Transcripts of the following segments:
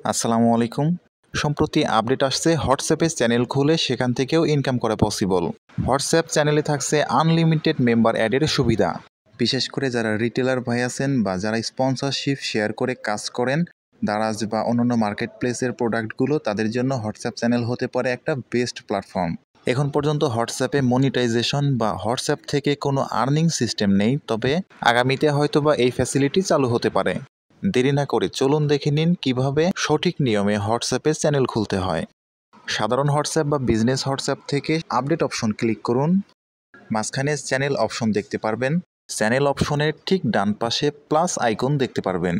আসসালামু আলাইকুম। সম্প্রতি আপডেট আসছে হোয়াটসঅ্যাপে চ্যানেল খুলে সেখান থেকেও ইনকাম করা পসিবল। হোয়াটসঅ্যাপ চ্যানেলে থাকছে আনলিমিটেড মেম্বার অ্যাডের সুবিধা। বিশেষ করে যারা রিটেলার ভাই আছেন বা যারা স্পন্সরশিপ শেয়ার করে কাজ করেন, দারাজ বা অন্যান্য মার্কেট প্লেসের প্রোডাক্টগুলো তাদের জন্য হোয়াটসঅ্যাপ চ্যানেল হতে পারে একটা বেস্ট প্ল্যাটফর্ম। এখন পর্যন্ত হোয়াটসঅ্যাপে মনিটাইজেশন বা হোয়াটসঅ্যাপ থেকে কোনো আর্নিং সিস্টেম নেই, তবে আগামীতে হয়তোবা এই ফ্যাসিলিটি চালু হতে পারে। দেরি না করে চলুন দেখে নিন কিভাবে সঠিক নিয়মে হোয়াটসঅ্যাপে চ্যানেল খুলতে হয়। সাধারণ হোয়াটসঅ্যাপ বা বিজনেস হোয়াটসঅ্যাপ থেকে আপডেট অপশন ক্লিক করুন। মাঝখানে চ্যানেল অপশন দেখতে পারবেন। চ্যানেল অপশনের ঠিক ডান পাশে প্লাস আইকন দেখতে পারবেন।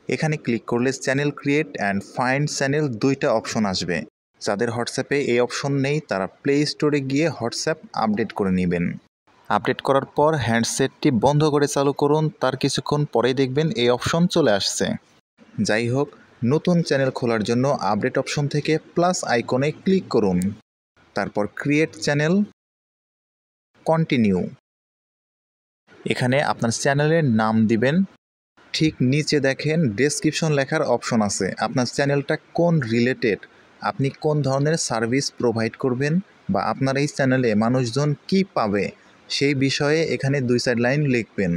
এখানে ক্লিক করলে channel create and find channel দুইটা অপশন আসবে। যাদের হোয়াটসঅ্যাপে এই অপশন নেই তারা প্লে স্টোরে গিয়ে হোয়াটসঅ্যাপ আপডেট করে নেবেন। আপডেট করার পর হ্যান্ডসেটটি বন্ধ করে চালু করুন, তার কিছুক্ষণ পরেই দেখবেন এই অপশন চলে আসছে। যাই হোক, নতুন চ্যানেল খোলার জন্য আপডেট অপশন থেকে প্লাস আইকনে ক্লিক করুন। তারপর ক্রিয়েট চ্যানেল, কন্টিনিউ। এখানে আপনার চ্যানেলের নাম দিবেন। ঠিক নিচে দেখেন ডেসক্রিপশন লেখার অপশন আছে। আপনার চ্যানেলটা কোন রিলেটেড, আপনি কোন ধরনের সার্ভিস প্রোভাইড করবেন বা আপনার এই চ্যানেলে মানুষজন কি পাবে সেই বিষয়ে এখানে 2-4 লাইন লিখবেন।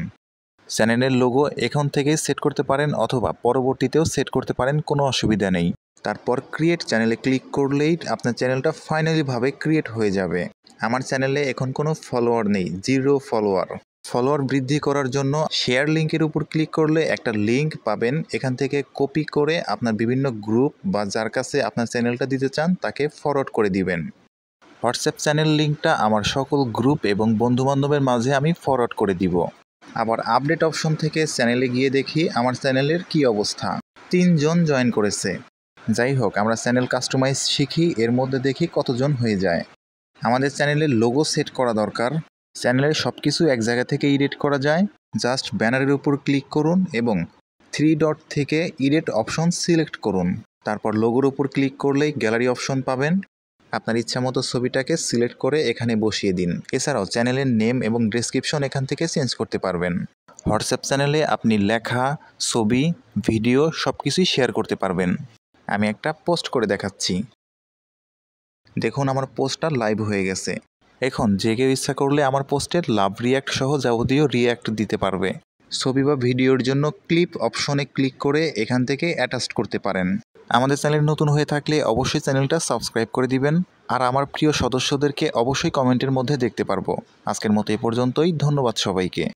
চ্যানেলের লোগো এখান থেকে সেট করতে পারেন অথবা পরবর্তীতেও সেট করতে পারেন, কোনো অসুবিধা নেই। তারপর ক্রিয়েট চ্যানেলে ক্লিক করলেই আপনার চ্যানেলটা ফাইনালিভাবে ক্রিয়েট হয়ে যাবে। আমার চ্যানেলে এখন কোনো ফলোয়ার নেই, 0 ফলোয়ার। ফলোয়ার বৃদ্ধি করার জন্য শেয়ার লিঙ্কের উপর ক্লিক করলে একটা লিঙ্ক পাবেন, এখান থেকে কপি করে আপনার বিভিন্ন গ্রুপ বা যার কাছে আপনার চ্যানেলটা দিতে চান তাকে ফরওয়ার্ড করে দিবেন। হোয়াটসঅ্যাপ চ্যানেল লিঙ্কটা আমার সকল গ্রুপ এবং বন্ধুবান্ধবের মাঝে আমি ফরওয়ার্ড করে দিব। আবার আপডেট অপশন থেকে চ্যানেলে গিয়ে দেখি আমার চ্যানেলের কি অবস্থা। 3 জন জয়েন করেছে। যাই হোক, আমরা চ্যানেল কাস্টমাইজ শিখি, এর মধ্যে দেখি কতজন হয়ে যায়। আমাদের চ্যানেলের লোগো সেট করা দরকার। চ্যানেলের সব কিছু এক জায়গা থেকে এডিট করা যায়। জাস্ট ব্যানারের উপর ক্লিক করুন এবং 3 ডট থেকে এডিট অপশন সিলেক্ট করুন। তারপর লোগোর উপর ক্লিক করলেই গ্যালারি অপশন পাবেন। আপনার ইচ্ছামতো ছবিটাকে সিলেক্ট করে এখানে বসিয়ে দিন। এছাড়াও চ্যানেলের নেম এবং ডেসক্রিপশন এখান থেকে চেঞ্জ করতে পারবেন। হোয়াটসঅ্যাপ চ্যানেলে আপনি লেখা, ছবি, ভিডিও সব কিছুই শেয়ার করতে পারবেন। আমি একটা পোস্ট করে দেখাচ্ছি। দেখুন আমার পোস্টটা লাইভ হয়ে গেছে। এখন যে কেউ ইচ্ছা করলে আমার পোস্টের লাভ রিয়্যাক্ট সহ যাবতীয় রিয়্যাক্ট দিতে পারবে। ছবি বা ভিডিওর জন্য ক্লিপ অপশনে ক্লিক করে এখান থেকে অ্যাটাচ করতে পারেন। আমাদের চ্যানেল নতুন হয়ে থাকলে অবশ্যই চ্যানেলটা সাবস্ক্রাইব করে দিবেন। আর আমার প্রিয় সদস্যদেরকে অবশ্যই কমেন্টের মধ্যে দেখতে পারবো। আজকের মতো এ পর্যন্তই। ধন্যবাদ সবাইকে।